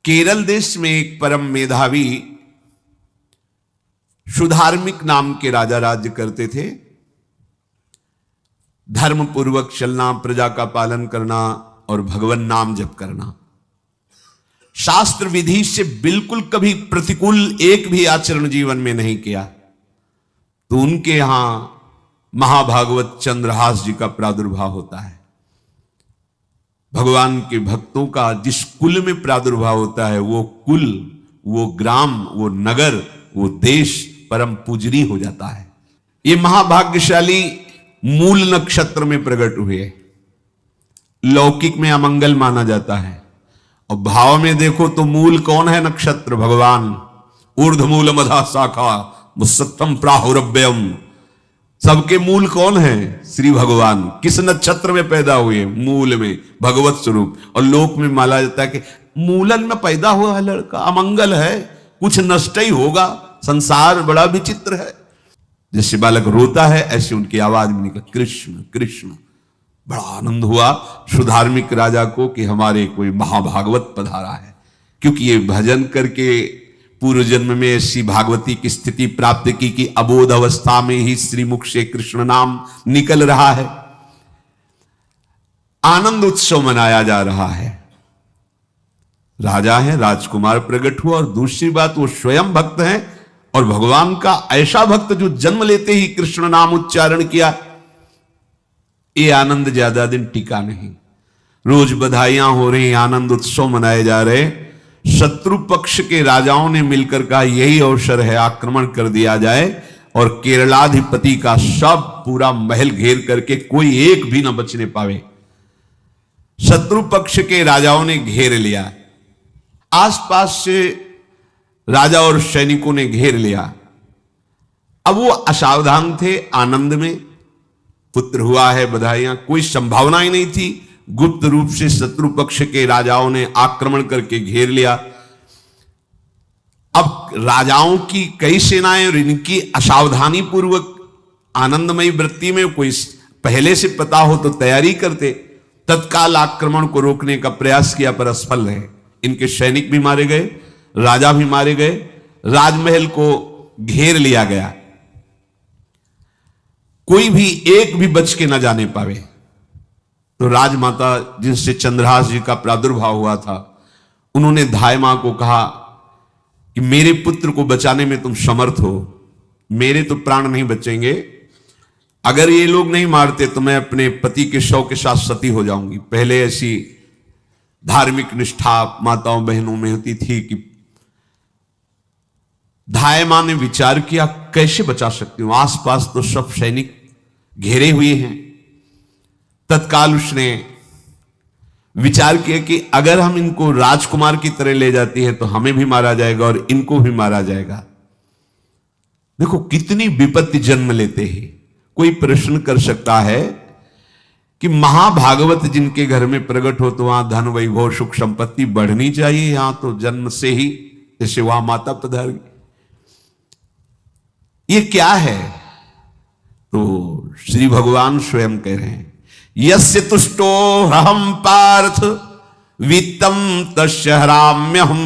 केरल देश में एक परम मेधावी सुधार्मिक नाम के राजा राज्य करते थे। धर्म पूर्वक चलना, प्रजा का पालन करना और भगवान नाम जप करना, शास्त्र विधि से बिल्कुल कभी प्रतिकूल एक भी आचरण जीवन में नहीं किया। तो उनके यहां महाभागवत चंद्रहास जी का प्रादुर्भाव होता है। भगवान के भक्तों का जिस कुल में प्रादुर्भाव होता है, वो कुल, वो ग्राम, वो नगर, वो देश परम पूजनीय हो जाता है। ये महाभाग्यशाली मूल नक्षत्र में प्रकट हुए। लौकिक में अमंगल माना जाता है और भाव में देखो तो मूल कौन है? नक्षत्र भगवान। ऊर्ध्वमूल मधा शाखा मुसत्तम प्राहुरव्ययम। सबके मूल कौन है? श्री भगवान। किस नक्षत्र में पैदा हुए? मूल में, भगवत स्वरूप। और लोक में माना जाता है कि मूलन में पैदा हुआ है लड़का, अमंगल है, कुछ नष्ट ही होगा, संसार बड़ा विचित्र है। जैसे बालक रोता है ऐसे उनकी आवाज में निकला कृष्ण कृष्ण। बड़ा आनंद हुआ सुधार्मिक राजा को कि हमारे कोई महाभागवत पधारा है, क्योंकि ये भजन करके पूर्व जन्म में ऐसी भागवती की स्थिति प्राप्त की कि अबोध अवस्था में ही श्रीमुख से कृष्ण नाम निकल रहा है। आनंद उत्सव मनाया जा रहा है। राजा है, राजकुमार प्रकट हुआ, और दूसरी बात वो स्वयं भक्त हैं और भगवान का ऐसा भक्त जो जन्म लेते ही कृष्ण नाम उच्चारण किया। ये आनंद ज्यादा दिन टिका नहीं। रोज बधाइयां हो रही, आनंद उत्सव मनाए जा रहे। शत्रु पक्ष के राजाओं ने मिलकर कहा यही अवसर है, आक्रमण कर दिया जाए और केरलाधिपति का सब पूरा महल घेर करके कोई एक भी न बचने पावे। शत्रु पक्ष के राजाओं ने घेर लिया, आसपास से राजा और सैनिकों ने घेर लिया। अब वो असावधान थे, आनंद में पुत्र हुआ है, बधाइयां, कोई संभावना ही नहीं थी। गुप्त रूप से शत्रु पक्ष के राजाओं ने आक्रमण करके घेर लिया। अब राजाओं की कई सेनाएं और इनकी असावधानी पूर्वक आनंदमयी वृत्ति में कोई पहले से पता हो तो तैयारी करते, तत्काल आक्रमण को रोकने का प्रयास किया पर असफल रहे। इनके सैनिक भी मारे गए, राजा भी मारे गए, राजमहल को घेर लिया गया, कोई भी एक भी बच के न जाने पावे। तो राजमाता जिनसे चंद्रहास जी का प्रादुर्भाव हुआ था, उन्होंने धाय मां को कहा कि मेरे पुत्र को बचाने में तुम समर्थ हो, मेरे तो प्राण नहीं बचेंगे, अगर ये लोग नहीं मारते तो मैं अपने पति के शव के साथ सती हो जाऊंगी। पहले ऐसी धार्मिक निष्ठा माताओं बहनों में होती थी कि धाय मां ने विचार किया कैसे बचा सकती हूं, आसपास तो सब सैनिक घेरे हुए हैं। तत्काल उसने विचार किया कि अगर हम इनको राजकुमार की तरह ले जाती हैं तो हमें भी मारा जाएगा और इनको भी मारा जाएगा। देखो कितनी विपत्ति जन्म लेते हैं। कोई प्रश्न कर सकता है कि महाभागवत जिनके घर में प्रकट हो तो वहां धन वैभव सुख संपत्ति बढ़नी चाहिए, यहां तो जन्म से ही जैसे वहां माता पधार, ये क्या है? तो श्री भगवान स्वयं कह रहे हैं यस्य तुष्टो हम पार्थ वित्तम तस्य हराम्यहम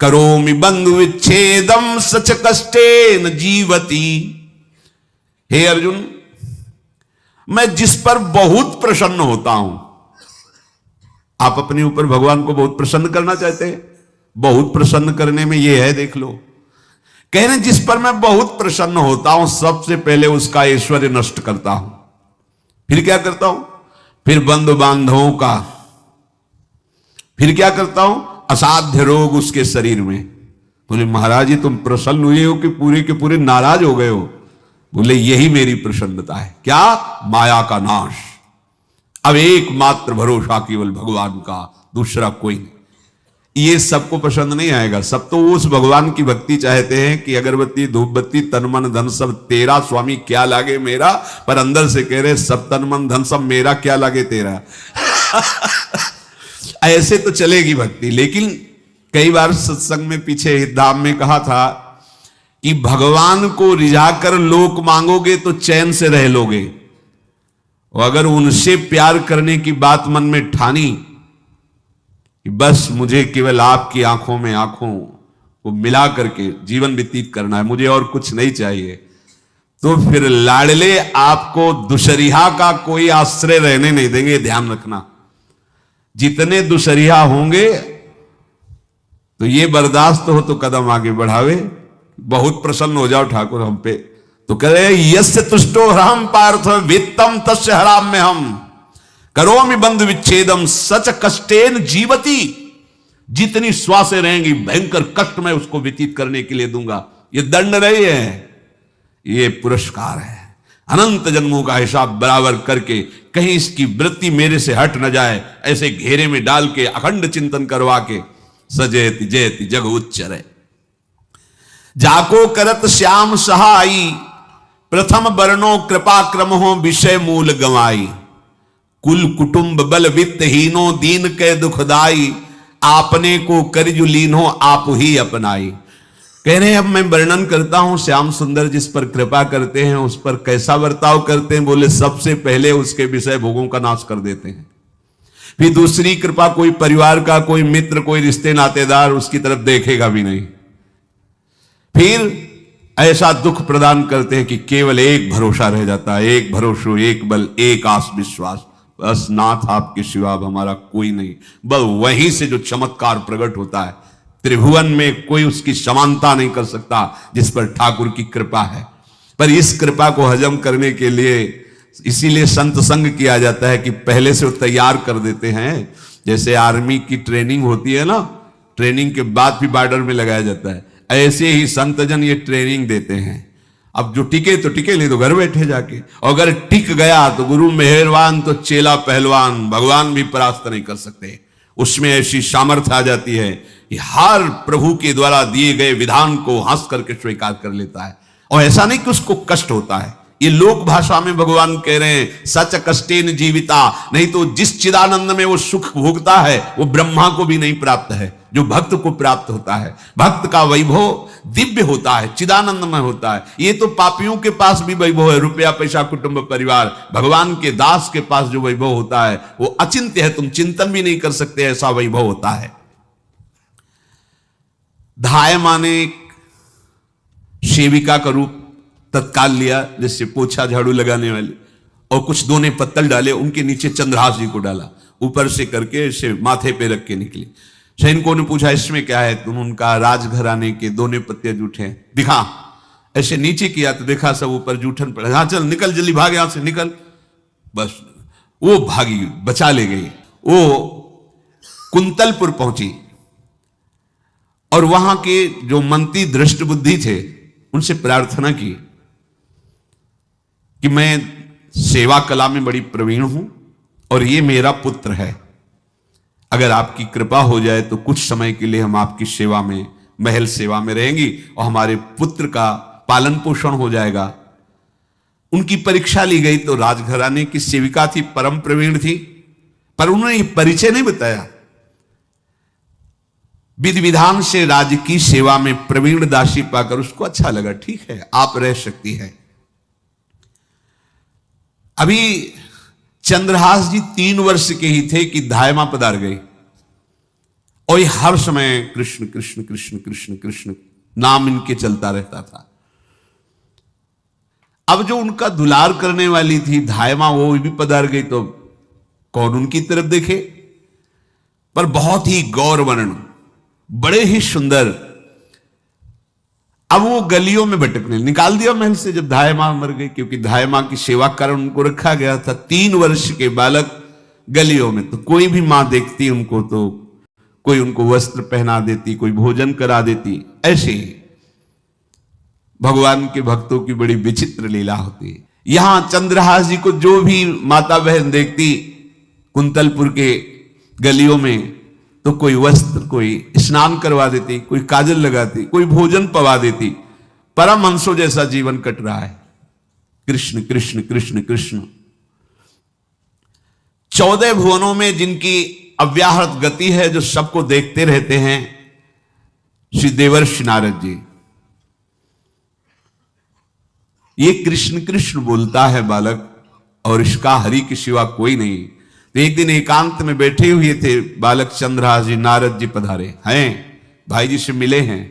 करोमि बंधु विच्छेदम सच कष्टेन जीवति। हे अर्जुन, मैं जिस पर बहुत प्रसन्न होता हूं, आप अपने ऊपर भगवान को बहुत प्रसन्न करना चाहते हैं, बहुत प्रसन्न करने में यह है, देख लो, कह रहे जिस पर मैं बहुत प्रसन्न होता हूं सबसे पहले उसका ऐश्वर्य नष्ट करता हूं। फिर क्या करता हूं? फिर बंधु बांधवों का, फिर क्या करता हूं? असाध्य रोग उसके शरीर में। बोले महाराज जी तुम प्रसन्न हुए हो कि पूरे के पूरे नाराज हो गए हो? बोले यही मेरी प्रसन्नता है। क्या? माया का नाश। अब एकमात्र भरोसा केवल भगवान का, दूसरा कोई नहीं। ये सबको पसंद नहीं आएगा। सब तो उस भगवान की भक्ति चाहते हैं कि अगरबत्ती धूप बत्ती तन मन धन सब तेरा स्वामी, क्या लागे मेरा, पर अंदर से कह रहे सब तन मन धन सब मेरा, क्या लागे तेरा। ऐसे तो चलेगी भक्ति। लेकिन कई बार सत्संग में पीछे धाम में कहा था कि भगवान को रिझाकर लोक मांगोगे तो चैन से रह लोगे, और अगर उनसे प्यार करने की बात मन में ठानी कि बस मुझे केवल आपकी आंखों में आंखों को मिला करके जीवन व्यतीत करना है, मुझे और कुछ नहीं चाहिए, तो फिर लाडले आपको दुशरिहा का कोई आश्रय रहने नहीं देंगे। ध्यान रखना, जितने दुशरिहा होंगे तो ये बर्दाश्त हो तो कदम आगे बढ़ावे। बहुत प्रसन्न हो जाओ ठाकुर हम पे, तो कह रहे यस्य तुष्टो हम पार्थ वित्तम तस्य हराम्य हम करोमि बंधु विच्छेदम सच कष्टेन जीवती। जितनी श्वासें रहेंगी भयंकर कष्ट मैं उसको व्यतीत करने के लिए दूंगा। ये दंड नहीं है, ये पुरस्कार है। अनंत जन्मों का हिसाब बराबर करके कहीं इसकी वृत्ति मेरे से हट न जाए, ऐसे घेरे में डाल के अखंड चिंतन करवा के सजयति जयति जग उच्चरे। जाको करत श्याम सहाई प्रथम वर्णो कृपा क्रम हो विषय मूल गवाई। कुल कुटुंब बल वित्त हीनो दीन के दुखदाई। आपने को करजु लीनो आप ही अपनाई। कह रहे हैं अब मैं वर्णन करता हूं श्याम सुंदर जिस पर कृपा करते हैं उस पर कैसा बर्ताव करते हैं। बोले सबसे पहले उसके विषय भोगों का नाश कर देते हैं, फिर दूसरी कृपा कोई परिवार का कोई मित्र कोई रिश्ते नातेदार उसकी तरफ देखेगा भी नहीं, फिर ऐसा दुख प्रदान करते हैं कि केवल एक भरोसा रह जाता है, एक भरोसा एक बल एक आस विश्वास, बस नाथ आपके सिवा हमारा कोई नहीं। बस वहीं से जो चमत्कार प्रकट होता है, त्रिभुवन में कोई उसकी समानता नहीं कर सकता जिस पर ठाकुर की कृपा है। पर इस कृपा को हजम करने के लिए इसीलिए संत संग किया जाता है कि पहले से वो तैयार कर देते हैं। जैसे आर्मी की ट्रेनिंग होती है ना, ट्रेनिंग के बाद भी बॉर्डर में लगाया जाता है, ऐसे ही संतजन ये ट्रेनिंग देते हैं। अब जो टिके तो टिके, नहीं तो घर बैठे जाके, और अगर टिक गया तो गुरु मेहरबान तो चेला पहलवान, भगवान भी परास्त नहीं कर सकते। उसमें ऐसी सामर्थ्य आ जाती है कि हर प्रभु के द्वारा दिए गए विधान को हंस करके स्वीकार कर लेता है। और ऐसा नहीं कि उसको कष्ट होता है, ये लोक भाषा में भगवान कह रहे हैं सच कष्टेन जीविता। नहीं तो जिस चिदानंद में वो सुख भोगता है वो ब्रह्मा को भी नहीं प्राप्त है जो भक्त को प्राप्त होता है। भक्त का वैभव दिव्य होता है, चिदानंदमय होता है। ये तो पापियों के पास भी वैभव है, रुपया पैसा कुटुंब परिवार। भगवान के दास के पास जो वैभव होता है वो अचिंत्य है, तुम चिंतन भी नहीं कर सकते, ऐसा वैभव होता है। धाय माने सेविका का रूप तत्काल लिया, जिससे पोछा झाड़ू लगाने वाले, और कुछ दोने पत्तल डाले, उनके नीचे चंद्रहास जी को डाला, ऊपर से करके इसे माथे पे रख के निकली। सैनिकों ने पूछा इसमें क्या है, तुम उनका राजघराने के दोने पत्ते जूठे दिखा। ऐसे नीचे किया तो देखा सब ऊपर जूठन पड़ा। हाँ चल निकल, जल्दी भाग यहां से निकल। बस वो भागी, बचा ले गई। वो कुंतलपुर पहुंची और वहां के जो मंत्री दृष्ट बुद्धि थे उनसे प्रार्थना की कि मैं सेवा कला में बड़ी प्रवीण हूं और ये मेरा पुत्र है, अगर आपकी कृपा हो जाए तो कुछ समय के लिए हम आपकी सेवा में, महल सेवा में रहेंगी और हमारे पुत्र का पालन पोषण हो जाएगा। उनकी परीक्षा ली गई तो राजघराने की सेविका थी, परम प्रवीण थी, पर उन्होंने ये परिचय नहीं बताया। विधि विधान से राज्य की सेवा में प्रवीण दासी पाकर उसको अच्छा लगा, ठीक है आप रह सकती है। अभी चंद्रहास जी 3 वर्ष के ही थे कि धायमा पधार गई और ये हर समय कृष्ण कृष्ण कृष्ण कृष्ण कृष्ण नाम इनके चलता रहता था। अब जो उनका दुलार करने वाली थी धायमा, वो भी पधार गई तो कौन उनकी तरफ देखे। पर बहुत ही गौर वर्ण, बड़े ही सुंदर। अब वो गलियों में भटकने, निकाल दिया महल से जब धाय मां मर गई, क्योंकि धाय मां की सेवा कारण उनको रखा गया था। 3 वर्ष के बालक गलियों में, तो कोई भी मां देखती उनको तो कोई उनको वस्त्र पहना देती, कोई भोजन करा देती। ऐसे ही भगवान के भक्तों की बड़ी विचित्र लीला होती है। यहां चंद्रहास जी को जो भी माता बहन देखती कुंतलपुर के गलियों में, तो कोई वस्त्र, कोई स्नान करवा देती, कोई काजल लगाती, कोई भोजन पवा देती। परमहंसों जैसा जीवन कट रहा है। कृष्ण कृष्ण कृष्ण कृष्ण। 14 भुवनों में जिनकी अव्याहत गति है, जो सबको देखते रहते हैं, श्री देवर्षि नारद जी। ये कृष्ण कृष्ण बोलता है बालक और इसका हरि के सिवा कोई नहीं। तो एक दिन एकांत में बैठे हुए थे बालक चंद्रहास जी, नारद जी पधारे हैं, भाई जी से मिले हैं।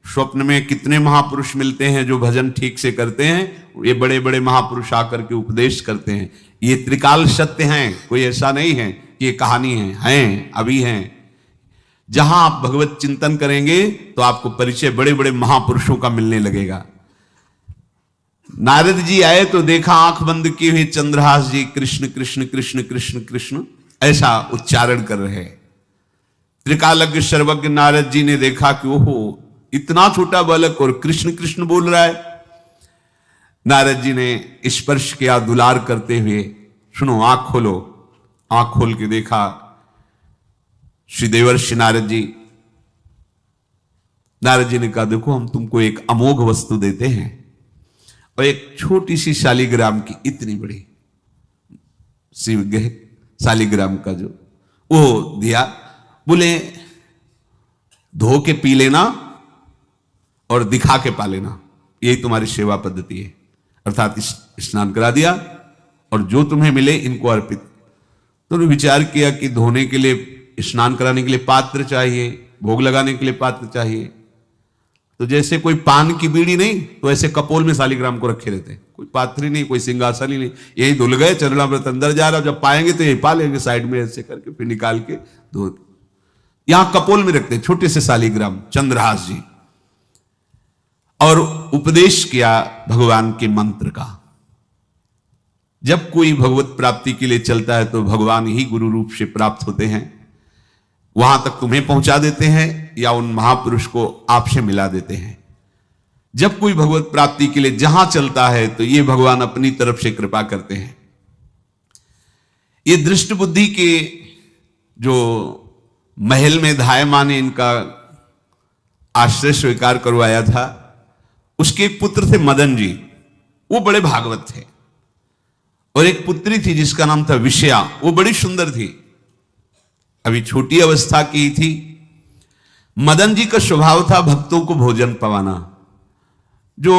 स्वप्न में कितने महापुरुष मिलते हैं जो भजन ठीक से करते हैं, ये बड़े बड़े महापुरुष आकर के उपदेश करते हैं। ये त्रिकाल सत्य हैं, कोई ऐसा नहीं है कि ये कहानी हैं, अभी हैं। जहां आप भगवत चिंतन करेंगे तो आपको परिचय बड़े बड़े महापुरुषों का मिलने लगेगा। नारद जी आए तो देखा आंख बंद किए हुए चंद्रहास जी कृष्ण कृष्ण कृष्ण कृष्ण कृष्ण ऐसा उच्चारण कर रहे। त्रिकालज्ञ सर्वज्ञ नारद जी ने देखा कि ओहो, इतना छोटा बालक और कृष्ण कृष्ण बोल रहा है। नारद जी ने स्पर्श किया दुलार करते हुए, सुनो आंख खोलो। आंख खोल के देखा श्री देवर्षि नारद जी। नारद जी ने कहा देखो हम तुमको एक अमोघ वस्तु देते हैं, और एक छोटी सी शालिग्राम की इतनी बड़ी शालिग्राम का जो वो दिया, बोले धो के पी लेना और दिखा के पा लेना, यही तुम्हारी सेवा पद्धति है। अर्थात स्नान करा दिया और जो तुम्हें मिले इनको अर्पित। तो उन्होंने विचार किया कि धोने के लिए, स्नान कराने के लिए पात्र चाहिए, भोग लगाने के लिए पात्र चाहिए। तो जैसे कोई पान की बीड़ी नहीं, तो ऐसे कपोल में शालिग्राम को रखे रहते, कोई पात्री नहीं, कोई सिंहासन ही नहीं, यही धुल गए। चरणामृत अंदर जा रहा, जब पाएंगे तो यही पा लेंगे, साइड में ऐसे करके फिर निकाल के धो। यहां कपोल में रखते छोटे से शालिग्राम चंद्रहास जी, और उपदेश किया भगवान के मंत्र का। जब कोई भगवत प्राप्ति के लिए चलता है तो भगवान ही गुरु रूप से प्राप्त होते हैं, वहां तक तुम्हें पहुंचा देते हैं या उन महापुरुष को आपसे मिला देते हैं। जब कोई भगवत प्राप्ति के लिए जहां चलता है तो ये भगवान अपनी तरफ से कृपा करते हैं। ये दृष्ट बुद्धि के जो महल में धायमान ने इनका आश्रय स्वीकार करवाया था, उसके एक पुत्र थे मदन जी, वो बड़े भागवत थे, और एक पुत्री थी जिसका नाम था विषया, वो बड़ी सुंदर थी, अभी छोटी अवस्था की थी। मदन जी का स्वभाव था भक्तों को भोजन पवाना। जो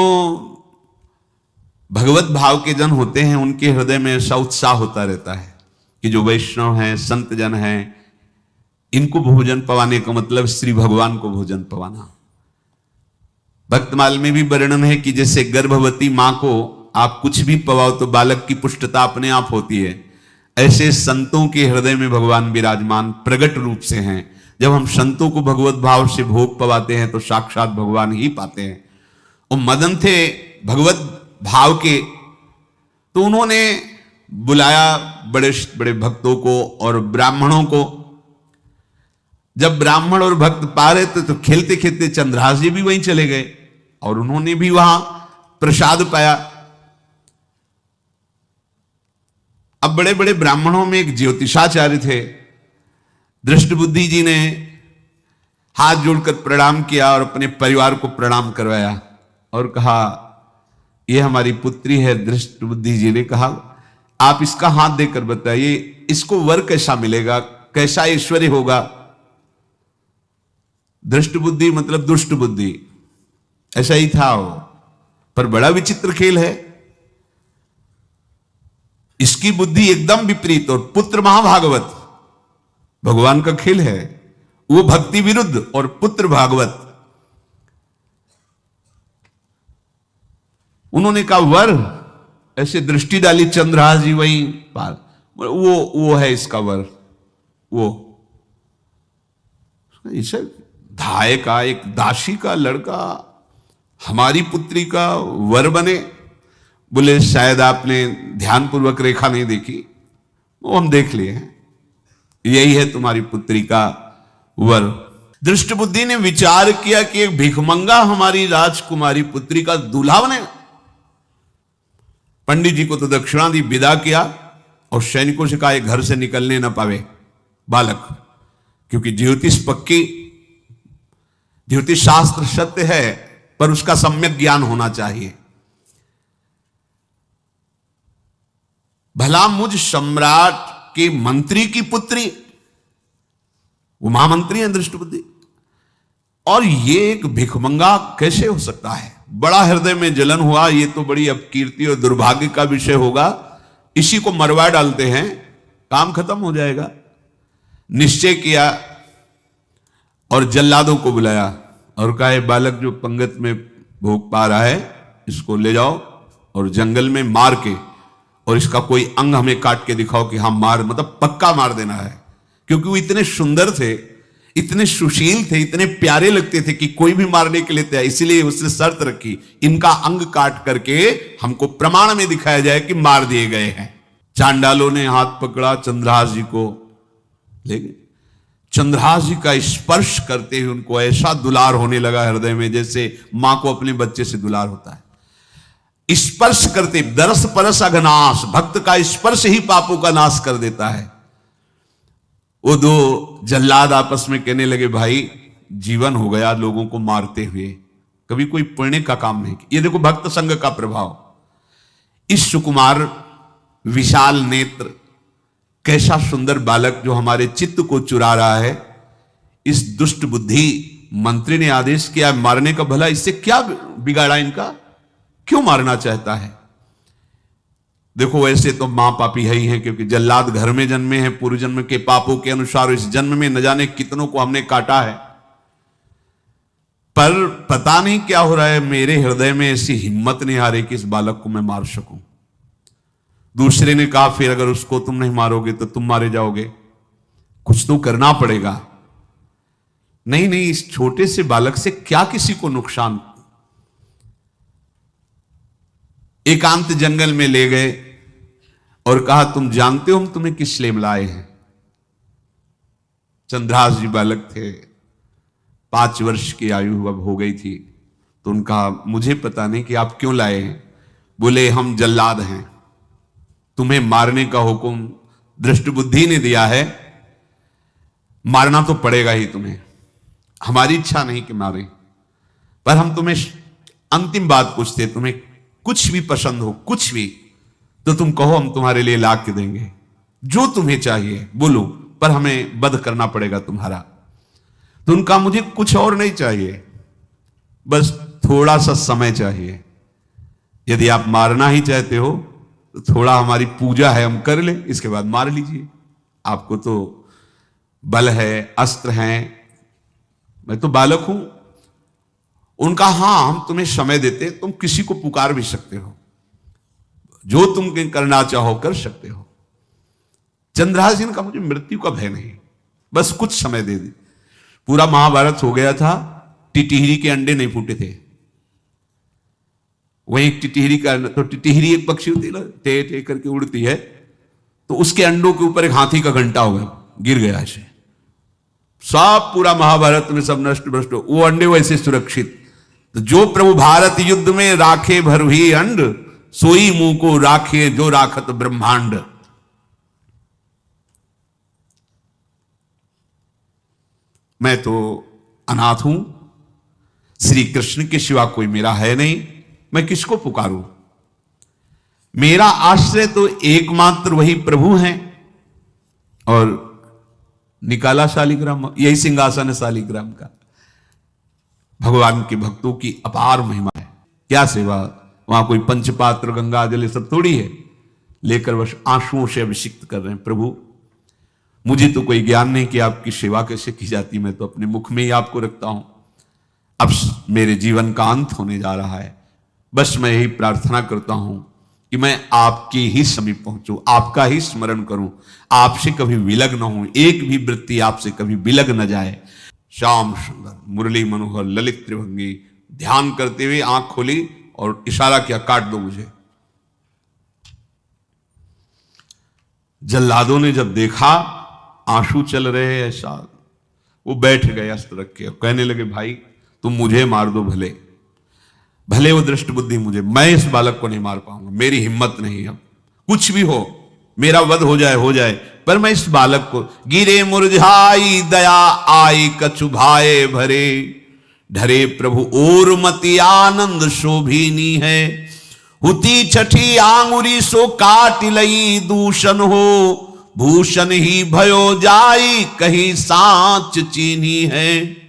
भगवत भाव के जन होते हैं उनके हृदय में ऐसा उत्साह होता रहता है कि जो वैष्णव हैं, संत जन हैं, इनको भोजन पवाने का मतलब श्री भगवान को भोजन पवाना। भक्तमाल में भी वर्णन है कि जैसे गर्भवती मां को आप कुछ भी पवाओ तो बालक की पुष्टता अपने आप होती है, ऐसे संतों के हृदय में भगवान विराजमान प्रगट रूप से हैं। जब हम संतों को भगवत भाव से भोग पवाते हैं तो साक्षात भगवान ही पाते हैं। वो मदन थे भगवत भाव के, तो उन्होंने बुलाया बड़े बड़े भक्तों को और ब्राह्मणों को। जब ब्राह्मण और भक्त पा रहे थे तो खेलते खेलते चंद्रहास जी भी वहीं चले गए और उन्होंने भी वहां प्रसाद पाया। अब बड़े बड़े ब्राह्मणों में एक ज्योतिषाचार्य थे। दृष्ट बुद्धि जी ने हाथ जोड़कर प्रणाम किया और अपने परिवार को प्रणाम करवाया और कहा यह हमारी पुत्री है। दृष्ट बुद्धि जी ने कहा आप इसका हाथ देकर बताइए इसको वर कैसा मिलेगा, कैसा ऐश्वर्य होगा। दृष्ट बुद्धि मतलब दुष्ट बुद्धि, ऐसा ही था वो। पर बड़ा विचित्र खेल है, इसकी बुद्धि एकदम विपरीत और पुत्र महाभागवत। भगवान का खेल है, वो भक्ति विरुद्ध और पुत्र भागवत। उन्होंने कहा वर, ऐसे दृष्टि डाली चंद्रहास जी वहीं पार, वो है इसका वर। वो इसे धाय का एक दासी का लड़का हमारी पुत्री का वर बने। बोले शायद आपने ध्यानपूर्वक रेखा नहीं देखी, वो हम देख लिए हैं, यही है तुम्हारी पुत्री का वर। दृष्ट बुद्धि ने विचार किया कि एक भिखमंगा हमारी राजकुमारी पुत्री का दूल्हा बने। पंडित जी को तो दक्षिणा दी, विदा किया और सैनिकों से कहा घर से निकलने ना पावे बालक, क्योंकि ज्योतिष पक्की, ज्योतिष शास्त्र सत्य है पर उसका सम्यक ज्ञान होना चाहिए। भला मुझ सम्राट के मंत्री की पुत्री, वो महामंत्री है दृष्ट बुद्धि, और ये एक भिखमंगा कैसे हो सकता है। बड़ा हृदय में जलन हुआ, ये तो बड़ी अपकीर्ति और दुर्भाग्य का विषय होगा, इसी को मरवा डालते हैं काम खत्म हो जाएगा। निश्चय किया और जल्लादों को बुलाया और कहा, बालक जो पंगत में भोग पा रहा है इसको ले जाओ और जंगल में मार के, और इसका कोई अंग हमें काट के दिखाओ कि हाँ मार, मतलब पक्का मार देना है। क्योंकि वो इतने सुंदर थे, इतने सुशील थे, इतने प्यारे लगते थे कि कोई भी मारने के लिए तैयार। इसलिए उसने शर्त रखी, इनका अंग काट करके हमको प्रमाण में दिखाया जाए कि मार दिए गए हैं। चांडालों ने हाथ पकड़ा, चंद्रहास जी को ले गए। चंद्रहास जी का स्पर्श करते हुए उनको ऐसा दुलार होने लगा हृदय में, जैसे मां को अपने बच्चे से दुलार होता है। स्पर्श करते, दरस परस अघनाश, भक्त का स्पर्श ही पापों का नाश कर देता है। वो दो जल्लाद आपस में कहने लगे, भाई जीवन हो गया लोगों को मारते हुए, कभी कोई पुण्य का काम नहीं किया। ये देखो भक्त संग का प्रभाव। इस सुकुमार विशाल नेत्र, कैसा सुंदर बालक जो हमारे चित्त को चुरा रहा है, इस दुष्ट बुद्धि मंत्री ने आदेश किया मारने का। भला इससे क्या बिगाड़ा इनका, क्यों मारना चाहता है? देखो वैसे तो मां पापी है ही है, क्योंकि जल्लाद घर में जन्मे हैं, पूर्व जन्म के पापों के अनुसार इस जन्म में न जाने कितनों को हमने काटा है। पर पता नहीं क्या हो रहा है, मेरे हृदय में ऐसी हिम्मत नहीं आ रही कि इस बालक को मैं मार सकूं। दूसरे ने कहा, फिर अगर उसको तुम नहीं मारोगे तो तुम मारे जाओगे, कुछ तो करना पड़ेगा। नहीं नहीं, इस छोटे से बालक से क्या किसी को नुकसान। एकांत जंगल में ले गए और कहा, तुम जानते हो हम तुम्हें किस लिए लाए हैं? चंद्रहास जी बालक थे, 5 वर्ष की आयु अब हो गई थी। तो उनका, मुझे पता नहीं कि आप क्यों लाए हैं। बोले, हम जल्लाद हैं, तुम्हें मारने का हुक्म दृष्ट बुद्धि ने दिया है, मारना तो पड़ेगा ही तुम्हें। हमारी इच्छा नहीं कि मारे, पर हम तुम्हें अंतिम बात पूछते, तुम्हें कुछ भी पसंद हो, कुछ भी, तो तुम कहो, हम तुम्हारे लिए ला के देंगे, जो तुम्हें चाहिए बोलो, पर हमें वध करना पड़ेगा तुम्हारा। तो उनका, मुझे कुछ और नहीं चाहिए, बस थोड़ा सा समय चाहिए। यदि आप मारना ही चाहते हो तो थोड़ा हमारी पूजा है हम कर ले, इसके बाद मार लीजिए। आपको तो बल है, अस्त्र हैं, मैं तो बालक हूं। उनका, हां हम तुम्हें समय देते, तुम किसी को पुकार भी सकते हो, जो तुम करना चाहो कर सकते हो। चंद्रहास जी का, मुझे मृत्यु का भय नहीं, बस कुछ समय दे दे। पूरा महाभारत हो गया था, टिटिहरी के अंडे नहीं फूटे थे। वही टिटिहरी का, तो टिटिहरी एक पक्षी होती है, टे टे करके उड़ती है, तो उसके अंडों के ऊपर एक हाथी का घंटा हो गया, गिर गया ऐसे, सब पूरा महाभारत में सब नष्ट भ्रष्ट, वो अंडे वैसे सुरक्षित। तो जो प्रभु भारत युद्ध में राखे भरही अंड, सोई मुंह को राखे जो राखत ब्रह्मांड। मैं तो अनाथ हूं, श्री कृष्ण के सिवा कोई मेरा है नहीं, मैं किसको पुकारूं? मेरा आश्रय तो एकमात्र वही प्रभु हैं। और निकाला शालिग्राम, यही सिंहासन है शालिग्राम का। भगवान के भक्तों की अपार महिमा है। क्या सेवा, वहां कोई पंचपात्र गंगा जल सब थोड़ी है, लेकर बस आंसुओं से अभिषिक्त कर रहे हैं। प्रभु मुझे तो कोई ज्ञान नहीं कि आपकी सेवा कैसे की जाती, मैं तो अपने मुख में ही आपको रखता हूं। अब मेरे जीवन का अंत होने जा रहा है, बस मैं यही प्रार्थना करता हूं कि मैं आपके ही समीप पहुंचूं, आपका ही स्मरण करूं, आपसे कभी विलग न हूं, एक भी वृत्ति आपसे कभी विलग न जाए। श्याम सुंदर मुरली मनोहर ललित त्रिभंगी, ध्यान करते हुए आंख खोली और इशारा किया, काट दो मुझे। जल्लादों ने जब देखा आंसू चल रहे हैं ऐसा, वो बैठ गए अस्त्र रख के, कहने लगे, भाई तुम मुझे मार दो, भले भले वो दृष्ट बुद्धि मुझे, मैं इस बालक को नहीं मार पाऊंगा, मेरी हिम्मत नहीं। अब कुछ भी हो, मेरा वध हो जाए, पर मैं इस बालक को, गिरे मुरझाई दया आई कछु भाए भरे, ढरे प्रभु और मति आनंद शोभिनी है, हुती छठी आंगुरी सो काट लई दूषण हो, भूषण ही भयो जाई कहीं सांच चीनी है।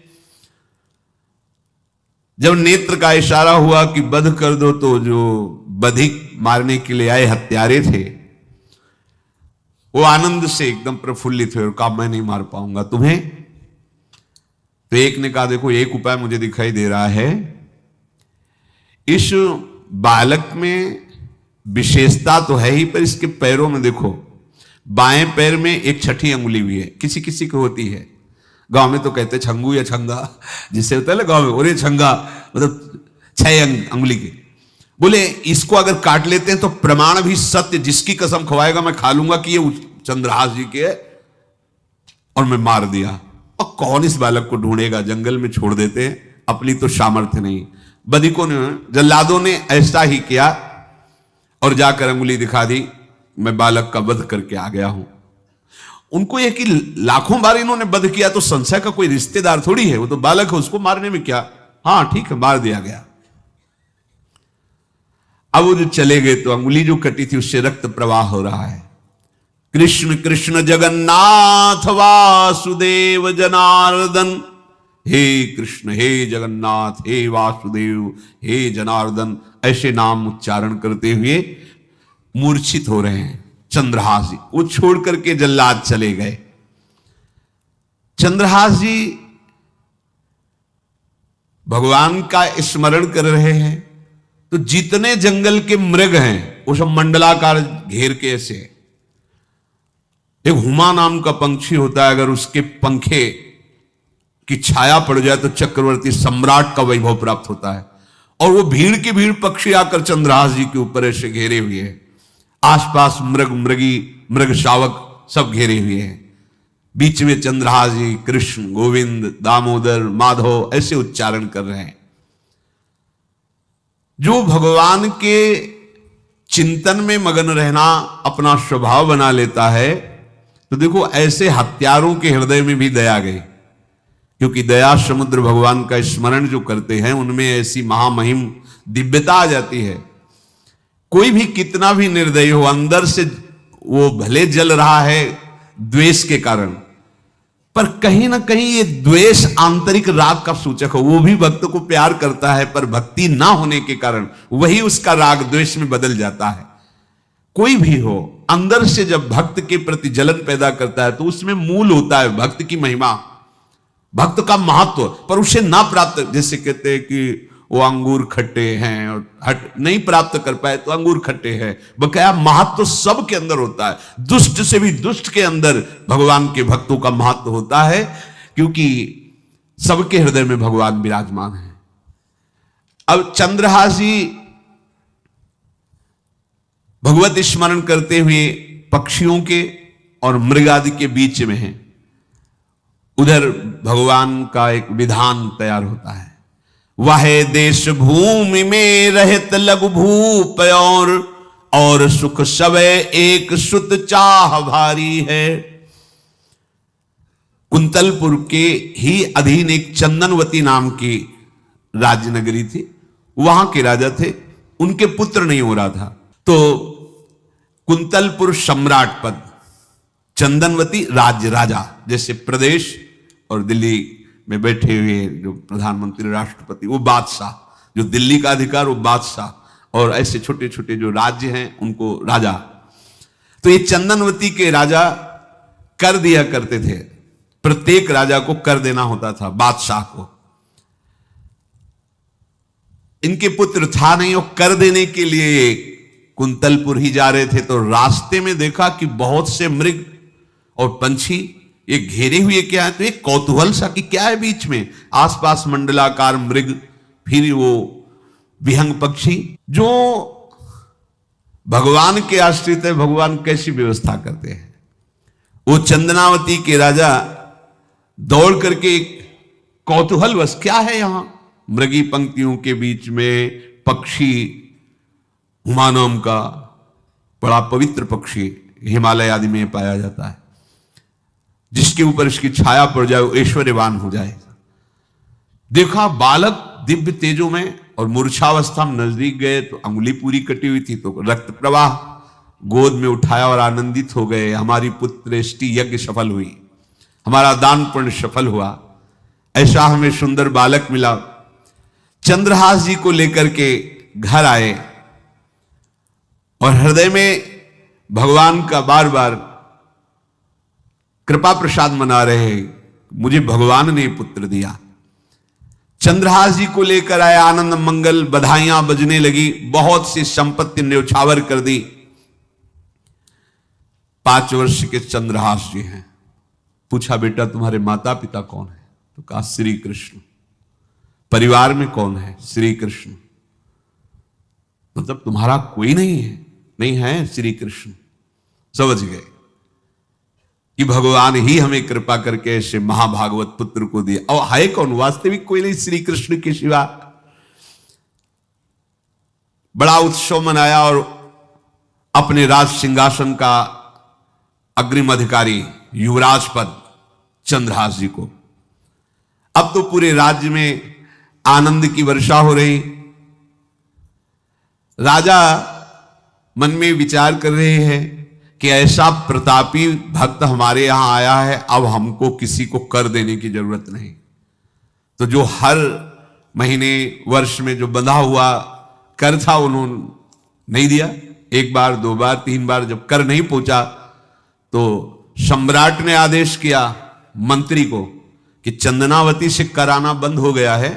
जब नेत्र का इशारा हुआ कि वध कर दो, तो जो बधिक मारने के लिए आए हत्यारे थे, वो आनंद से एकदम प्रफुल्लित हुए और कहा मैं नहीं मार पाऊंगा तुम्हें। तो एक ने कहा देखो एक उपाय मुझे दिखाई दे रहा है, इस बालक में विशेषता तो है ही, पर इसके पैरों में देखो, बाएं पैर में एक छठी अंगुली भी है, किसी किसी को होती है। गांव में तो कहते छंगू या छंगा, जिससे होता है ना गांव में, और ये छंगा मतलब 6 अंगुली के। बोले इसको अगर काट लेते हैं तो प्रमाण भी सत्य, जिसकी कसम खवाएगा मैं खा लूंगा कि ये चंद्रहास जी के, और मैं मार दिया। और कौन इस बालक को ढूंढेगा, जंगल में छोड़ देते हैं, अपनी तो सामर्थ्य नहीं। बदिकों ने, जल्लादों ने ऐसा ही किया और जाकर अंगुली दिखा दी, मैं बालक का वध करके आ गया हूं। उनको यह कि लाखों बार इन्होंने वध किया तो संशय का कोई रिश्तेदार थोड़ी है, वो तो बालक है, उसको मारने में क्या, हां ठीक है मार दिया गया। अब वो जो चले गए तो अंगुली जो कटी थी उससे रक्त प्रवाह हो रहा है। कृष्ण कृष्ण जगन्नाथ वासुदेव जनार्दन, हे कृष्ण हे जगन्नाथ हे वासुदेव हे जनार्दन, ऐसे नाम उच्चारण करते हुए मूर्छित हो रहे हैं चंद्रहास जी। वो छोड़ करके जल्लाद चले गए। चंद्रहास जी भगवान का स्मरण कर रहे हैं, तो जितने जंगल के मृग हैं वो सब मंडलाकार घेर के ऐसे। एक हुमा नाम का पंछी होता है, अगर उसके पंखे की छाया पड़ जाए तो चक्रवर्ती सम्राट का वैभव प्राप्त होता है। और वो भीड़ की भीड़ पक्षी आकर चंद्रहास जी के ऊपर ऐसे घेरे हुए हैं, आसपास मृग मृगी मृग शावक सब घेरे हुए हैं। बीच में चंद्रहास जी कृष्ण गोविंद दामोदर माधव ऐसे उच्चारण कर रहे हैं। जो भगवान के चिंतन में मगन रहना अपना स्वभाव बना लेता है, तो देखो ऐसे हत्यारों के हृदय में भी दया गई, क्योंकि दया समुद्र भगवान का स्मरण जो करते हैं उनमें ऐसी महामहिम दिव्यता आ जाती है। कोई भी कितना भी निर्दयी हो, अंदर से वो भले जल रहा है द्वेष के कारण, पर कहीं ना कहीं ये द्वेष आंतरिक राग का सूचक हो। वो भी भक्त को प्यार करता है, पर भक्ति ना होने के कारण वही उसका राग द्वेष में बदल जाता है। कोई भी हो, अंदर से जब भक्त के प्रति जलन पैदा करता है तो उसमें मूल होता है भक्त की महिमा, भक्त का महत्व, पर उसे ना प्राप्त, जैसे कहते हैं कि वो अंगूर खट्टे हैं और हट नहीं प्राप्त कर पाए तो अंगूर खट्टे हैं, बकाया महत्व सब के अंदर होता है। दुष्ट से भी दुष्ट के अंदर भगवान के भक्तों का महत्व होता है, क्योंकि सबके हृदय में भगवान विराजमान है। अब चंद्रहास जी भगवत स्मरण करते हुए पक्षियों के और मृग आदि के बीच में हैं। उधर भगवान का एक विधान तैयार होता है, वह देश भूमि में रहत लघु भूप और सुख सवै एक सुत चाह भारी है। कुंतलपुर के ही अधीन एक चंदनवती नाम की राजनगरी थी, वहां के राजा थे, उनके पुत्र नहीं हो रहा था, तो कुंतलपुर सम्राट पद, चंदनवती राज्य राजा, जैसे प्रदेश और दिल्ली में बैठे हुए जो प्रधानमंत्री राष्ट्रपति वो बादशाह, जो दिल्ली का अधिकार वो बादशाह, और ऐसे छोटे छोटे जो राज्य हैं उनको राजा। तो ये चंदनवती के राजा कर दिया करते थे, प्रत्येक राजा को कर देना होता था बादशाह को। इनके पुत्र था नहीं, और कर देने के लिए कुंतलपुर ही जा रहे थे, तो रास्ते में देखा कि बहुत से मृग और पंछी ये घेरे हुए क्या है, तो एक कौतूहल सा कि क्या है बीच में, आसपास मंडलाकार मृग, फिर वो विहंग पक्षी। जो भगवान के आश्रित है, भगवान कैसी व्यवस्था करते हैं। वो चंदनावती के राजा दौड़ करके कौतूहल बस क्या है यहां, मृगी पंक्तियों के बीच में पक्षी, हुमा नाम का बड़ा पवित्र पक्षी हिमालय आदि में पाया जाता है, जिसके ऊपर इसकी छाया पड़ जाए वो ऐश्वर्यवान हो जाएगा। देखा बालक दिव्य तेजों में, और मूर्छावस्था में नजदीक गए तो अंगुली पूरी कटी हुई थी, तो रक्त प्रवाह, गोद में उठाया और आनंदित हो गए, हमारी पुत्रेष्टि यज्ञ सफल हुई, हमारा दान पुण्य सफल हुआ, ऐसा हमें सुंदर बालक मिला। चंद्रहास जी को लेकर के घर आए और हृदय में भगवान का बार बार कृपा प्रसाद मना रहे हैं, मुझे भगवान ने पुत्र दिया। चंद्रहास जी को लेकर आए, आनंद मंगल, बधाइयां बजने लगी, बहुत सी संपत्ति न्यौछावर कर दी। 5 वर्ष के चंद्रहास जी हैं। पूछा, बेटा तुम्हारे माता पिता कौन है? तो कहा श्री कृष्ण। परिवार में कौन है? श्री कृष्ण। मतलब तुम्हारा कोई नहीं है? नहीं है, श्री कृष्ण। समझ गए कि भगवान ही हमें कृपा करके ऐसे महाभागवत पुत्र को दिया। और है कौन? वास्तविक कोई नहीं, श्री कृष्ण के सिवा। बड़ा उत्सव मनाया और अपने राज सिंहासन का अग्रिम अधिकारी युवराज पद चंद्रहास जी को। अब तो पूरे राज्य में आनंद की वर्षा हो रही। राजा मन में विचार कर रहे हैं कि ऐसा प्रतापी भक्त हमारे यहां आया है, अब हमको किसी को कर देने की जरूरत नहीं। तो जो हर महीने वर्ष में जो बंधा हुआ कर था उन्होंने नहीं दिया। 1 बार 2 बार 3 बार जब कर नहीं पहुंचा तो सम्राट ने आदेश किया मंत्री को कि चंदनावती से कराना बंद हो गया है।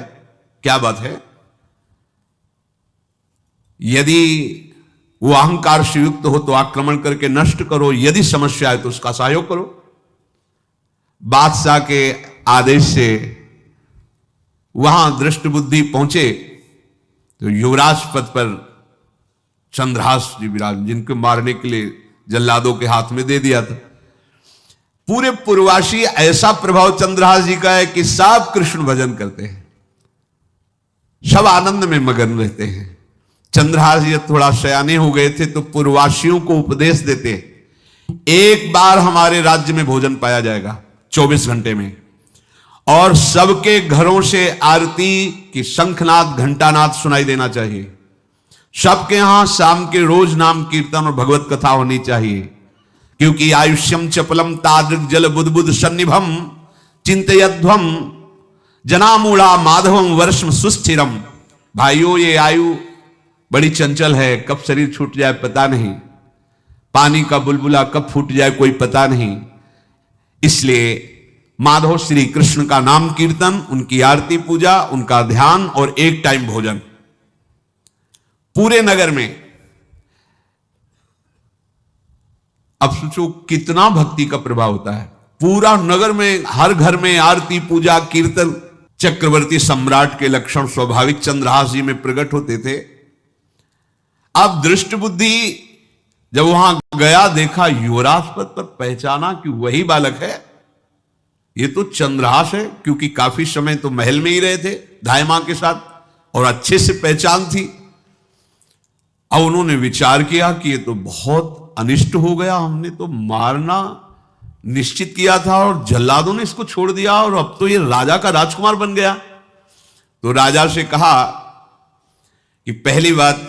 क्या बात है? यदि वो अहंकार से युक्त हो तो आक्रमण करके नष्ट करो, यदि समस्या है तो उसका सहयोग करो। बादशाह के आदेश से वहां दृष्ट बुद्धि पहुंचे तो युवराज पद पर चंद्रहास जी विराज, जिनको मारने के लिए जल्लादों के हाथ में दे दिया था। पूरे पूर्वासी ऐसा प्रभाव चंद्रहास जी का है कि सब कृष्ण भजन करते हैं, सब आनंद में मगन रहते हैं। चंद्रहास जी थोड़ा सयाने हो गए थे तो पूर्ववासियों को उपदेश देते, 1 बार हमारे राज्य में भोजन पाया जाएगा 24 घंटे में, और सबके घरों से आरती की शंखनाद घंटानाद सुनाई देना चाहिए। सबके यहां शाम के रोज नाम कीर्तन और भगवत कथा होनी चाहिए, क्योंकि आयुष्यम चपलम तादृक जल बुद्बुद सन्निभम चिंतयध्वम जनामूढ़ा माधवम वर्षम सुस्थिरम। भाइयों, ये आयु बड़ी चंचल है, कब शरीर छूट जाए पता नहीं, पानी का बुलबुला कब फूट जाए कोई पता नहीं। इसलिए माधव श्री कृष्ण का नाम कीर्तन, उनकी आरती पूजा, उनका ध्यान और 1 टाइम भोजन पूरे नगर में। अब सोचो कितना भक्ति का प्रभाव होता है। पूरा नगर में, हर घर में आरती पूजा कीर्तन। चक्रवर्ती सम्राट के लक्षण स्वाभाविक चंद्रहास जी में प्रकट होते थे। अब दृष्ट बुद्धि जब वहां गया, देखा युवराज पद पर, पहचाना कि वही बालक है, ये तो चंद्रहास है, क्योंकि काफी समय तो महल में ही रहे थे धाय मां के साथ और अच्छे से पहचान थी। अब उन्होंने विचार किया कि ये तो बहुत अनिष्ट हो गया, हमने तो मारना निश्चित किया था और जल्लादों ने इसको छोड़ दिया और अब तो ये राजा का राजकुमार बन गया। तो राजा से कहा कि पहली बात,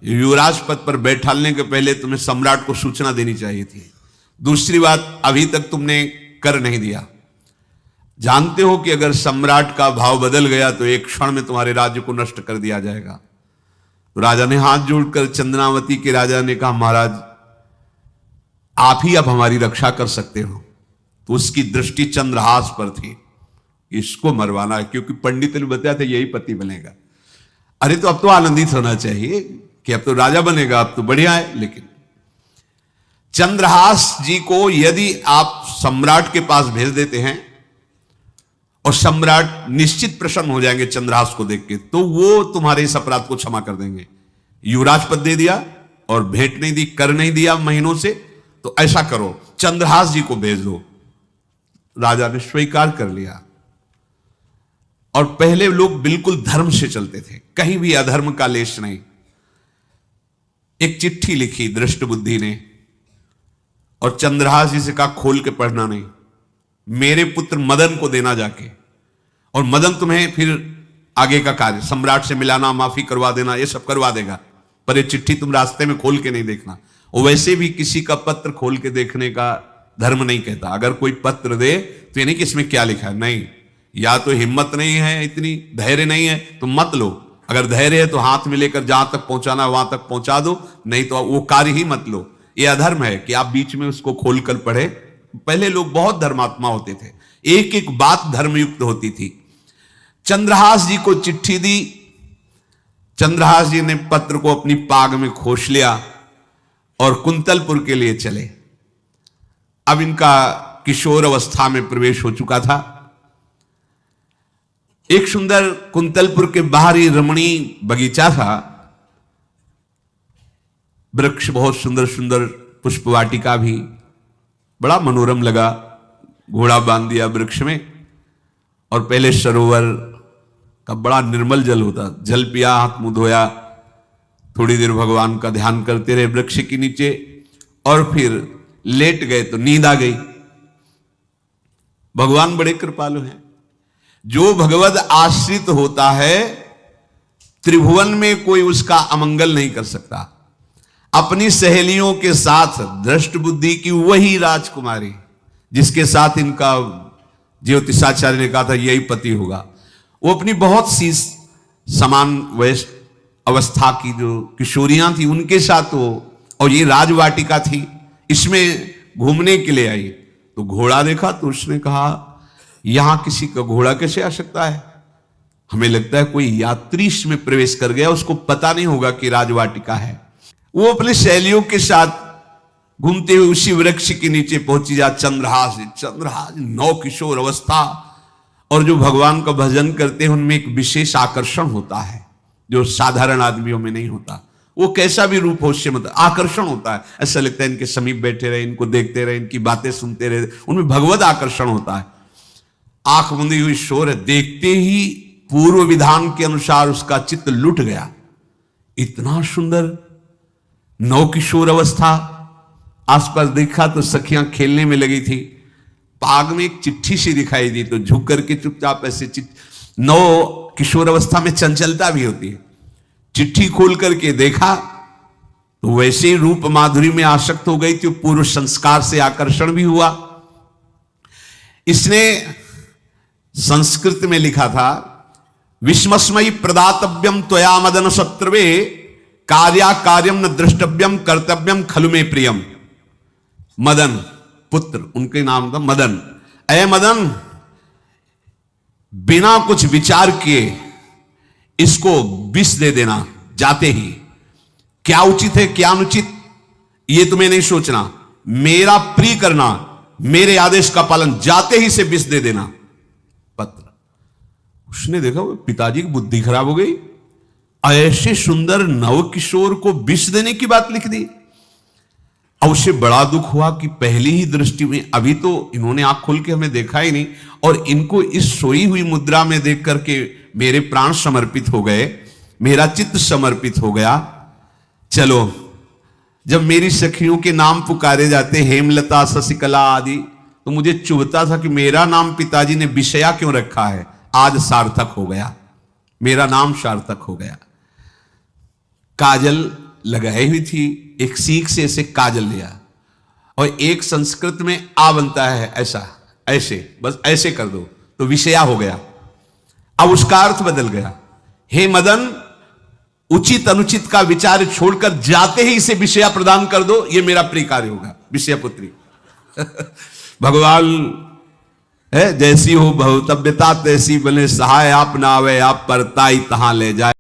युवराज पद पर बैठालने के पहले तुम्हें सम्राट को सूचना देनी चाहिए थी। दूसरी बात, अभी तक तुमने कर नहीं दिया। जानते हो कि अगर सम्राट का भाव बदल गया तो एक क्षण में तुम्हारे राज्य को नष्ट कर दिया जाएगा। तो राजा ने हाथ जोड़कर चंद्रावती के राजा ने कहा, महाराज आप ही अब हमारी रक्षा कर सकते हो। तो उसकी दृष्टि चंद्रहास पर थी, इसको मरवाना है, क्योंकि पंडित ने बताया था यही पति बनेगा। अरे तो अब तो आनंदित होना चाहिए कि अब तो राजा बनेगा, अब तो बढ़िया है। लेकिन चंद्रहास जी को यदि आप सम्राट के पास भेज देते हैं और सम्राट निश्चित प्रसन्न हो जाएंगे चंद्रहास को देख के, तो वो तुम्हारे इस अपराध को क्षमा कर देंगे। युवराज पद दे दिया और भेंट नहीं दी, कर नहीं दिया महीनों से, तो ऐसा करो चंद्रहास जी को भेज दो। राजा ने स्वीकार कर लिया। और पहले लोग बिल्कुल धर्म से चलते थे, कहीं भी अधर्म का लेश नहीं। एक चिट्ठी लिखी दृष्ट बुद्धि ने और चंद्रहास जी से कहा खोल के पढ़ना नहीं, मेरे पुत्र मदन को देना जाके, और मदन तुम्हें फिर आगे का कार्य सम्राट से मिलाना, माफी करवा देना, ये सब करवा देगा, पर ये चिट्ठी तुम रास्ते में खोल के नहीं देखना। और वैसे भी किसी का पत्र खोल के देखने का धर्म नहीं कहता। अगर कोई पत्र दे तो ये नहीं कि इसमें क्या लिखा है, नहीं, या तो हिम्मत नहीं है, इतनी धैर्य नहीं है तो मत लो। अगर धैर्य है तो हाथ में लेकर जहां तक पहुंचाना वहां तक पहुंचा दो, नहीं तो वो कार्य ही मत लो। ये अधर्म है कि आप बीच में उसको खोलकर पढ़े पहले लोग बहुत धर्मात्मा होते थे, एक एक बात धर्मयुक्त होती थी। चंद्रहास जी को चिट्ठी दी, चंद्रहास जी ने पत्र को अपनी पाग में खोस लिया और कुंतलपुर के लिए चले। अब इनका किशोर अवस्था में प्रवेश हो चुका था। एक सुंदर कुंतलपुर के बाहर ही रमणीय बगीचा था, वृक्ष बहुत सुंदर सुंदर, पुष्प वाटिका भी, बड़ा मनोरम लगा। घोड़ा बांध दिया वृक्ष में और पहले सरोवर का बड़ा निर्मल जल होता, जल पिया, हाथ मुंह धोया, थोड़ी देर भगवान का ध्यान करते रहे वृक्ष के नीचे और फिर लेट गए तो नींद आ गई। भगवान बड़े कृपालु हैं। जो भगवद आश्रित होता है त्रिभुवन में कोई उसका अमंगल नहीं कर सकता। अपनी सहेलियों के साथ दृष्ट बुद्धि की वही राजकुमारी जिसके साथ इनका ज्योतिषाचार्य ने कहा था यही पति होगा, वो अपनी बहुत सी समान वयस अवस्था की जो किशोरियां थी उनके साथ वो, और ये राजवाटिका थी, इसमें घूमने के लिए आई। तो घोड़ा देखा तो उसने कहा यहां किसी का घोड़ा कैसे आ सकता है, हमें लगता है कोई यात्री इसमें प्रवेश कर गया, उसको पता नहीं होगा कि राजवाटिका है। वो अपने सहेलियों के साथ घूमते हुए उसी वृक्ष के नीचे पहुंची जा। चंद्रहास नौ किशोर अवस्था, और जो भगवान का भजन करते हैं उनमें एक विशेष आकर्षण होता है जो साधारण आदमियों में नहीं होता। वो कैसा भी रूप हो उससे मतलब आकर्षण होता है, ऐसा लगता है इनके समीप बैठे रहे, इनको देखते रहे, इनकी बातें सुनते रहे, उनमें भगवत आकर्षण होता है। आंख मुंदी हुई शोर है, देखते ही पूर्व विधान के अनुसार उसका चित्त लुट गया। इतना सुंदर नौ किशोर अवस्था, आसपास देखा तो सखियां खेलने में लगी थी। पाग में एक चिट्ठी सी दिखाई दी तो झुक करके चुपचाप ऐसे नौ किशोर अवस्था में चंचलता भी होती है, चिट्ठी खोल करके देखा तो वैसे ही रूप माधुरी में आसक्त हो गई थी, पूर्व संस्कार से आकर्षण भी हुआ। इसने संस्कृत में लिखा था विस्मस्मयी प्रदातव्यम त्वया मदन शत्रुवे कार्या कार्यम न द्रष्टव्यम कर्तव्यम खलु में प्रियम। मदन पुत्र, उनके नाम था मदन। अय मदन, बिना कुछ विचार किए इसको विष दे देना जाते ही। क्या उचित है क्या अनुचित ये तुम्हें नहीं सोचना, मेरा प्रिय करना, मेरे आदेश का पालन, जाते ही से विष दे देना। पत्र उसने देखा पिताजी की बुद्धि खराब हो गई, ऐसे सुंदर नव किशोर को विष देने की बात लिख दी। अब उसे बड़ा दुख हुआ कि पहली ही दृष्टि में, अभी तो इन्होंने आंख खोल के हमें देखा ही नहीं, और इनको इस सोई हुई मुद्रा में देख करके मेरे प्राण समर्पित हो गए, मेरा चित्त समर्पित हो गया। चलो, जब मेरी सखियों के नाम पुकारे जाते हेमलता शशिकला आदि, तो मुझे चुभता था कि मेरा नाम पिताजी ने विषया क्यों रखा है। आज सार्थक हो गया, मेरा नाम सार्थक हो गया। काजल लगाई हुई थी, एक सीख से ऐसे काजल लिया, और एक संस्कृत में आ बनता है ऐसा, ऐसे, बस ऐसे कर दो तो विषया हो गया। अब उसका अर्थ बदल गया, हे मदन, उचित अनुचित का विचार छोड़कर जाते ही इसे विषया प्रदान कर दो, ये मेरा प्रिय कार्य होगा। विषया पुत्री भगवान है, जैसी हो भवतव्यता तैसी बने सहाय, आप ना आवे आप परताई तहां ले जाए।